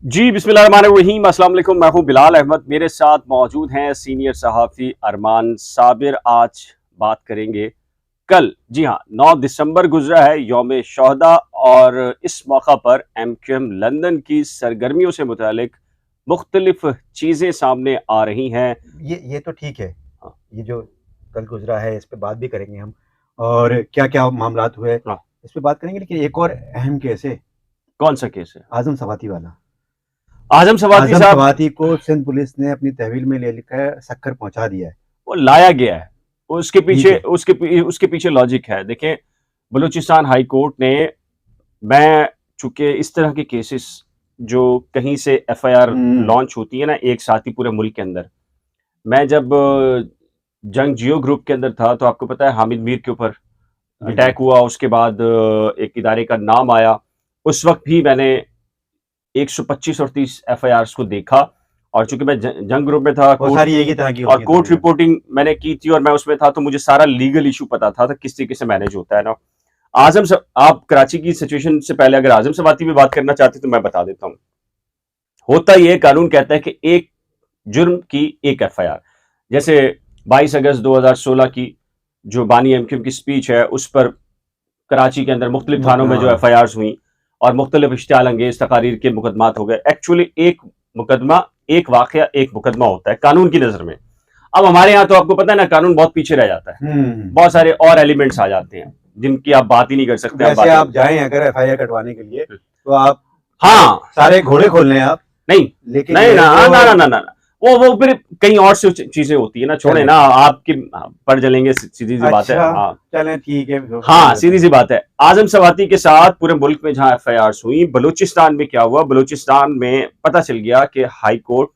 जी बिस्मिल्लाहिर्रहमानिर्रहीम, अस्सलाम वालेकुम। मैं हूं बिलाल अहमद, मेरे साथ मौजूद हैं सीनियर सहाफ़ी अरमान साबिर। आज बात करेंगे कल, जी हाँ, 9 दिसंबर गुजरा है, यौम शोहदा, और इस मौका पर एमक्यूएम लंदन की सरगर्मियों से मुतालिक मुख्तलिफ चीज़ें सामने आ रही हैं। ये तो ठीक है। हाँ, ये जो कल गुज़रा है इस पे बात भी करेंगे हम और क्या-क्या मामलात हुए, हाँ, इस पे बात करेंगे। लेकिन एक और अहम केस है, कौन सा केस है? आज़म सवाती वाला। आज़म सवाती आज़म साहब सवाती को सिंध पुलिस ने अपनी तहवील में ले लेकर सक्कर पहुँचा दिया है। वो लाया गया है, ठीक है। उसके पीछे लॉजिक है। देखें, बलूचिस्तान हाई कोर्ट ने, मैं चूंकि इस तरह के केसेस जो कहीं से एफआईआर हुँ, लॉन्च होती है ना एक साथ ही पूरे मुल्क के अंदर, मैं जब जंग जियो ग्रुप के अंदर था तो आपको पता है हामिद मीर के ऊपर जी, जी। अटैक हुआ, उसके बाद एक इदारे का नाम आया। उस वक्त भी मैंने 125 और 30 एफआईआर को देखा, और चूंकि मैं जंग ग्रुप में था, बहुत कोर्ट सारी एक ही तरह की और होती हैं कोर्ट तकरीबन। रिपोर्टिंग मैंने की थी और मैं उसमें था, तो मुझे सारा लीगल इशू पता था किस तरीके से मैनेज होता है ना। आप कराची की सिचुएशन से पहले अगर आजम सवाती में बात करना चाहते तो मैं बता देता हूँ। होता यह, कानून कहता है कि एक जुर्म की एक एफआईआर, जैसे 22 अगस्त 2016 की जो बानी एमक्यूएम की स्पीच है, उस पर कराची के अंदर मुख्तलिफ थानों में जो हाँ, एफआईआर हुई और मुख्तलिफ इश्तियाल अंगेज तकारीर के मुकदमात हो गए। एक्चुअली एक मुकदमा, एक वाकया, एक मुकदमा होता है कानून की नजर में। अब हमारे यहाँ तो आपको पता है ना, कानून बहुत पीछे रह जाता है, हुँ। बहुत सारे और एलिमेंट्स आ जाते हैं जिनकी आप बात ही नहीं कर सकते। आप वैसे बातें, आप जाएँ अगर एफआईआर कटवाने के लिए, तो आप सारे हाँ, सारे घोड़े खोल लें आप, नहीं, लेकिन नहीं जो ना, है ना वो ना ना ना ना, वो फिर कहीं और से चीजें होती है ना, छोड़े चलें। ना आपकी, पढ़ चलेंगे, सीधी सी बात है। अच्छा, हाँ, चलें ठीक है, तो समझ हाँ, लेते सीधी हैं। सी बात है। आजम सवाती के साथ पूरे मुल्क में जहां एफआईआर हुई, बलूचिस्तान में क्या हुआ, बलूचिस्तान में पता चल गया कि हाई कोर्ट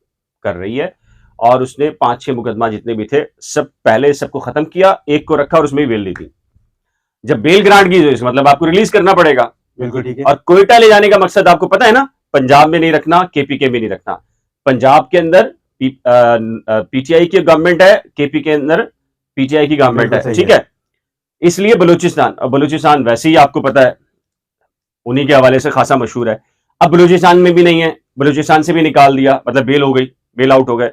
कर रही है, और उसने 5-6 मुकदमा जितने भी थे, सब पहले सबको खत्म किया, एक को रखा और उसमें ही बेल दी थी। जब बेल ग्रांट की, तो इसका मतलब आपको रिलीज करना पड़ेगा। बिल्कुल ठीक है। और कोयटा ले जाने का मकसद आपको पता है ना, पंजाब में नहीं रखना, केपीके में नहीं रखना। पंजाब के अंदर पीटीआई की गवर्नमेंट है, केपी के अंदर पीटीआई की गवर्नमेंट बिल्कुल है, सही ठीक है। है। इसलिए बलूचिस्तान, और बलूचिस्तान वैसे ही आपको पता है उन्हीं के हवाले से खासा मशहूर है। अब बलूचिस्तान में भी नहीं है, बलूचिस्तान से भी निकाल दिया, मतलब बेल हो गई, बेल आउट हो गए।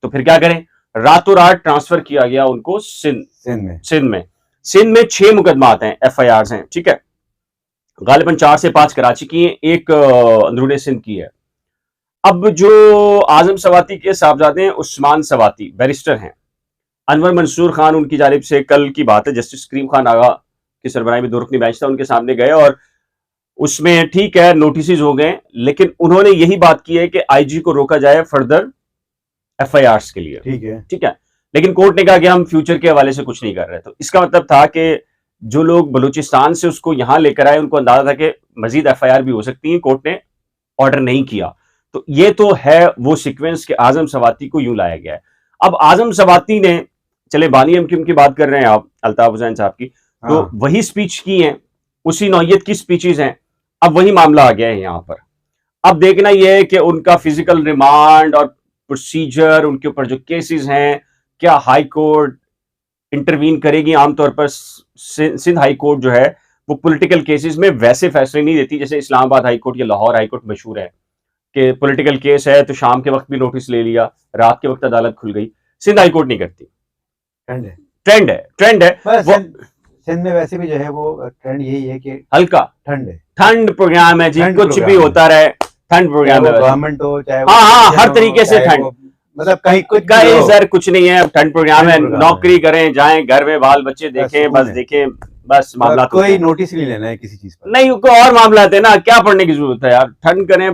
तो फिर क्या करें, रातों रात ट्रांसफर किया गया उनको सिंध। सिंध में। सिंध में सिंध में 6 मुकदमा आते हैं, एफआईआर हैं, ठीक है। गालिबन 4 से 5 कराची की है, एक अंदरूनी सिंध की है। अब जो आजम सवाती के साहबजादे हैं, उस्मान सवाती बैरिस्टर हैं, अनवर मंसूर खान उनकी जानिब से, कल की बात है, जस्टिस करीम खान आगा की सरबराही में 2 रुकनी बेंच था, उनके सामने गए, और उसमें ठीक है नोटिस हो गए, लेकिन उन्होंने यही बात की है कि आईजी को रोका जाए फर्दर एफआईआर के लिए, ठीक है। ठीक है। लेकिन कोर्ट ने कहा कि हम फ्यूचर के हवाले से कुछ नहीं कर रहे। तो इसका मतलब था कि जो लोग बलूचिस्तान से उसको यहां लेकर आए, उनको अंदाजा था कि मजीद एफआईआर भी हो सकती है, कोर्ट ने ऑर्डर नहीं किया। तो ये तो है वो सीक्वेंस के आजम सवाती को यूं लाया गया है। अब आजम सवाती ने, चले बानी एमक्यूएम की बात कर रहे हैं आप, अल्ताफ हुसैन साहब की, तो हाँ, वही स्पीच की है, उसी नौयत की स्पीचेज हैं। अब वही मामला आ गया है यहां पर। अब देखना यह है कि उनका फिजिकल रिमांड और प्रोसीजर, उनके ऊपर जो केसेस हैं, क्या हाई कोर्ट इंटरवीन करेगी। आमतौर पर सिंध हाई कोर्ट जो है, वो पॉलिटिकल केसेस में वैसे फैसले नहीं देती जैसे इस्लामाबाद हाई कोर्ट या लाहौर हाई कोर्ट मशहूर है, कि पॉलिटिकल केस है तो शाम के वक्त भी नोटिस ले लिया, रात के वक्त अदालत खुल गई। सिंध हाई कोर्ट नहीं करती। ठंड है। ट्रेंड है बस वो, सिंध में वैसे भी जो है वो ट्रेंड यही है कि हल्का ठंड है। ठंड प्रोग्राम है जी, ठंड कुछ भी प्रोग्राम है। होता रहे, ठंड चाहे प्रोग्राम वो है वैसे। गवर्नमेंट हो, चाहे वो हाँ हाँ, हर ऑपोजिशन हो, तरीके से चाहे ठंड। वो मतलब कहीं कुछ भी कहीं हो, सर कुछ नहीं है, ठंड प्रोग्राम ठंड है, प्रोग्राम है। नौकरी करें, जाएं घर में, बाल बच्चे बस देखें, बस सुकून है। देखें, बस मामला होते कोई हैं। नोटिस नहीं लेना है किसी चीज पर। नहीं, कोई और मामला है ना, क्या पढ़ने की जरूरत है यार, ठंड करें,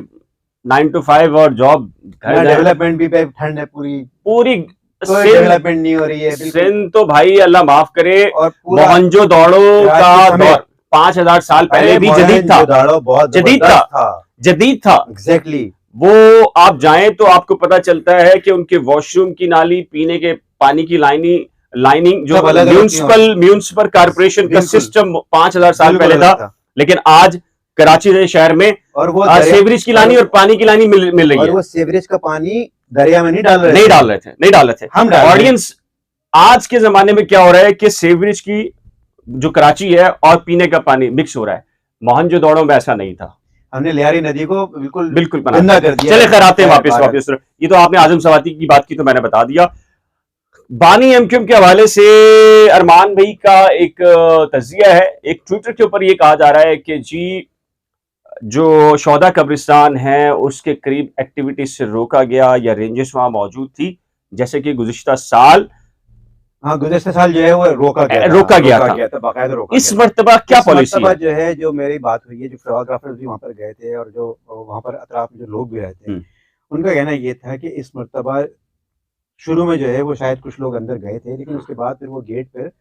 9 to 5 और जॉब, घर यहाँ जाए। डेवलपमेंट भी पे ठंड है पूरी। पूरी कोई सिंध, डेवलपमेंट नहीं हो रही है बिल्कुल। सिंध तो भाई अल्लाह माफ करे, और पूरा मोहनजो दौड़ो का कराची दौर समेत। 5,000 साल पहले अरे भी जदीद था, मोहनजोदाड़ो बहुत जदीद था, जबरदस्त था। जदीद था। एग्जैक्टली। वो आप जाएं तो आपको पता चलता है कि उनके वॉशरूम की नाली, पीने के पानी की लाइनिंग जो सब अलग अलग थी। म्यूनिसिपल कॉर्पोरेशन का बिल्कुल सिस्टम 5,000 साल बिल्कुल पहले अलग था। था। लेकिन आज कराची जैसे शहर में और वो दरिया सेवरेज की लानी और पानी की लानी मिल रही और है। वो सीवरेज का पानी दरिया में नहीं डाल नहीं रहे थे, डाल रहे थे, नहीं डाल रहे थे। हम डाल रहे हैं। ऑडियंस, आज के जमाने में क्या हो रहा है कि सेवरेज की जो कराची है और पीने का पानी मिक्स हो रहा है, मोहनजोदड़ो में ऐसा नहीं था। हमने लियारी नदी को बिल्कुल बिल्कुल गंदा कर दिया। चले खैर आते हैं वापस भारत। वापस। ये तो आपने आजम सवाती की बात की तो मैंने बता दिया। बानी एमक्यूएम के हवाले से अरमान भाई का एक तजिया है। एक ट्विटर के ऊपर ये कहा जा रहा है कि जी जो शौदा कब्रिस्तान है उसके करीब एक्टिविटीज से रोका गया या रेंजर्स वहां मौजूद थी, जैसे कि गुज़िश्ता साल हाँ, गुज़िश्ता साल जो है वो रोका गया था, बाकायदा रोका इस गया था। मर्तबा क्या इस पॉलिसी मर्तबा है? जो है, जो मेरी बात हुई है, जो फोटोग्राफर्स भी वहाँ पर गए थे और जो वहाँ पर अतराफ में जो लोग भी रहते हैं, उनका कहना ये था कि इस मर्तबा शुरू में जो है वो शायद कुछ लोग अंदर गए थे, लेकिन उसके बाद फिर वो गेट पर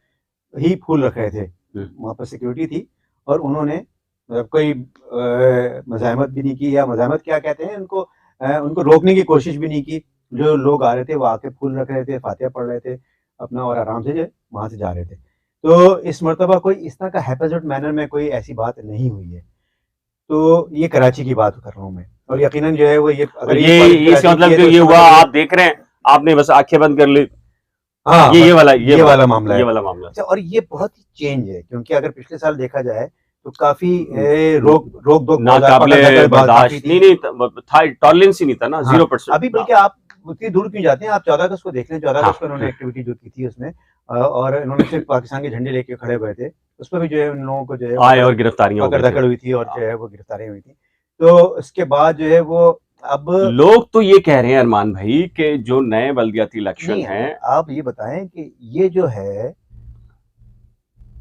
ही फूल रख रहे थे। वहाँ पर सिक्योरिटी थी और उन्होंने कोई मज़ाहमत भी नहीं की, या मज़ाहमत क्या कहते हैं उनको, उनको रोकने की कोशिश भी नहीं की। जो लोग आ रहे थे वो आके फूल रख रहे थे, फातिहा पढ़ रहे थे अपना और आराम से जो है वहाँ से जा रहे थे। तो इस मर्तबा कोई इस तरह का हैप्पी मैनर में कोई ऐसी बात नहीं हुई है। तो ये कराची की बात कर रहा हूँ मैं, और यकीनन जो है वो ये अगर ये इसका मतलब कि ये हुआ, आप देख रहे हैं, आपने बस आंखें बंद कर ली। हाँ, ये वाला मामला है। ये वाला मामला। अच्छा, और ये बहुत ही चेंज है, क्योंकि अगर पिछले साल देखा जाए तो काफी रोक नाकाबिले बर्दाश्त नहीं था, टॉलरेंस ही नहीं था ना, 0%। अभी बल्कि आप उतनी दूर क्यों जाते हैं, आप 14 अगस्त को देख लें। 14 अगस्त को इन्होंने एक्टिविटी जो की थी उसमें, और इन्होंने सिर्फ पाकिस्तान के झंडे लेके खड़े हुए थे, उस पर भी जो है उन लोगों को जो है आए और गिरफ्तारियां पकड़ धकड़ हुई थी और जो है वो गिरफ्तारियां हुई थी। तो उसके बाद जो है वो अब लोग तो ये कह रहे हैं अरमान भाई कि जो नए बल्दियाती इलेक्शन है, आप ये बताएं कि ये जो है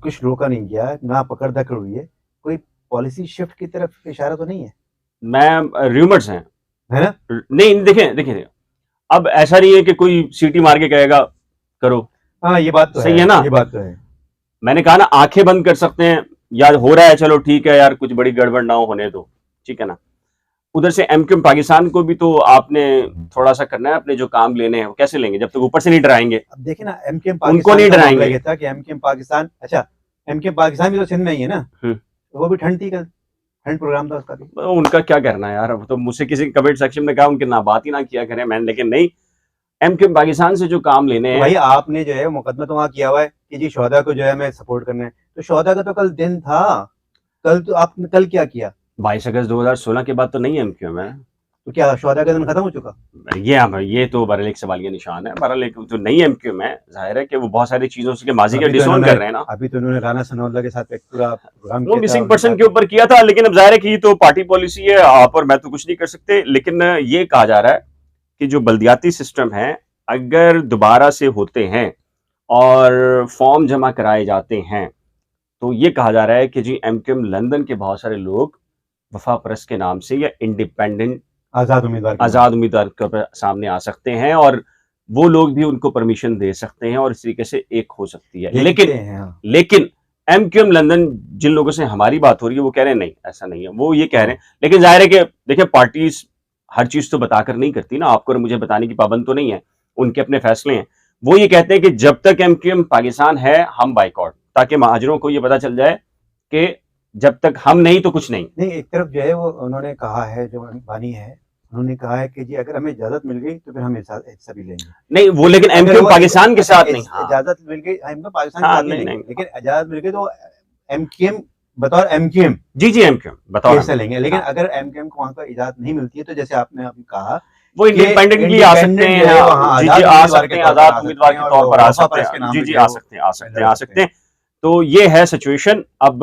कुछ रोका नहीं गया, ना पकड़ धकड़ हुई है, कोई पॉलिसी शिफ्ट की तरफ इशारा तो नहीं है? मैं र्यूमर्स हैं, है ना? नहीं देखिए अब ऐसा नहीं है कि कोई सीटी मार के कहेगा करो। हाँ, ये बात तो सही है ना, ये बात तो है। मैंने कहा ना आंखें बंद कर सकते हैं, यार हो रहा है चलो ठीक है यार, कुछ बड़ी गड़बड़ ना हो, होने दो, ठीक है ना। उधर से एमक्यूएम पाकिस्तान को भी तो आपने थोड़ा सा करना है, अपने जो काम लेने हैं वो कैसे लेंगे जब तक ऊपर से नहीं डराएंगे। अब देखिए ना, एमक्यूएम पाकिस्तान उनको नहीं डराएंगे था कि एमक्यूएम पाकिस्तान, अच्छा एमक्यूएम पाकिस्तान भी तो सिंध में ही है ना, वो भी ठंड थी, कल ठंड प्रोग्राम था उसका भी। तो उनका क्या करना है यार, तो मुझसे किसी कमेंट सेक्शन में कहा उनके ना बात ही ना किया करें मैंने, लेकिन नहीं, एमक्यूएम पाकिस्तान से जो काम लेने हैं। भाई आपने जो है मुकदमा तो वहाँ किया हुआ है कि जी शोहदा को जो है हमें सपोर्ट करना है, तो शोहदा का तो कल दिन था, तो आपने कल क्या किया? 22 अगस्त 2016 के बाद तो नहीं एमक्यूएम है, तो क्या शोहदा का दिन खत्म हो चुका? ये तो बहरहाल एक सवालिया निशान है। बहरहाल एक जो नई एमक्यूएम है, जाहिर है कि वो बहुत सारी चीजों से माजी के डिसोन कर रहे हैं ना। अभी तो उन्होंने राना सनाउल्लाह के साथ एक पूरा प्रोग्राम वो मिसिंग पर्सन के ऊपर किया था, लेकिन अब जाहिर है कि तो पार्टी पॉलिसी है, आप और मैं तो कुछ नहीं कर सकते। लेकिन ये कहा जा रहा है कि जो बल्दियाती सिस्टम है अगर दोबारा से होते हैं और फॉर्म जमा कराए जाते हैं, तो ये कहा जा रहा है कि जी एमक्यूएम लंदन के बहुत सारे लोग वफा परस्त के नाम से या इंडिपेंडेंट आज़ाद उम्मीदवार के सामने आ सकते हैं, और वो लोग भी उनको परमिशन दे सकते हैं और इस तरीके से एक हो सकती है। लेकिन एमक्यूएम लंदन जिन लोगों से हमारी बात हो रही है वो कह रहे हैं नहीं, ऐसा नहीं है। वो ये कह रहे हैं, लेकिन जाहिर है कि देखिए पार्टीज हर चीज तो बताकर नहीं करती ना, आपको और मुझे बताने की पाबंद तो नहीं है, उनके अपने फैसले हैं। वो ये कहते हैं कि जब तक एमक्यूएम पाकिस्तान है हम बाइकआउट, ताकि महाजरों को ये पता चल जाए कि जब तक हम नहीं तो कुछ नहीं। एक तरफ जो है वो उन्होंने कहा है, जो बानी है उन्होंने कहा है कि जी अगर हमें इजाजत मिल गई तो फिर हम हिस्सा भी लेंगे। नहीं वो, लेकिन एमक्यूएम पाकिस्तान के साथ नहीं। इजाजत मिल गई एमक्यूएम पाकिस्तान के साथ नहीं, लेकिन इजाजत मिल गई तो एमक्यूएम बतौर एमक्यूएम जी एमक्यूएम बतौर हिस्सा लेंगे। लेकिन अगर एमक्यूएम को वहाँ पर इजाजत नहीं मिलती है तो जैसे आपने अभी कहा वो इंडिपेंडेंटली आ सकते हैं, आ सकते हैं, आजाद उम्मीदवार के तौर पर आ सकते हैं, जी आ सकते हैं। तो ये है सिचुएशन। अब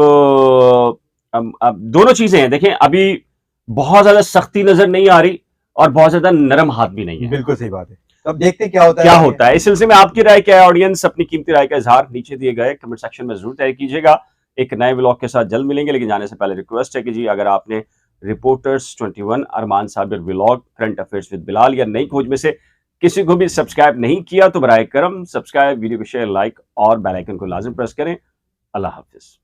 दोनों चीजें हैं, देखें अभी बहुत ज्यादा सख्ती नजर नहीं आ रही और बहुत ज्यादा नरम हाथ भी नहीं है। बिल्कुल सही बात है। तो अब देखते हैं क्या होता है। इस सिलसिले में आपकी राय क्या है? ऑडियंस अपनी कीमती राय का इजहार नीचे दिए गए कमेंट सेक्शन में जरूर तय कीजिएगा। एक नए व्लॉग के साथ जल्द मिलेंगे, लेकिन जाने से पहले रिक्वेस्ट है कि जी अगर आपने reporters 21 Arman Sabir vlog current affairs with Bilal या नई खोज में से किसी को भी सब्सक्राइब नहीं किया तो बराए करम सब्सक्राइब, वीडियो को शेयर, लाइक और बेल आइकन को लाजिम प्रेस करें। अल्लाह हाफिज।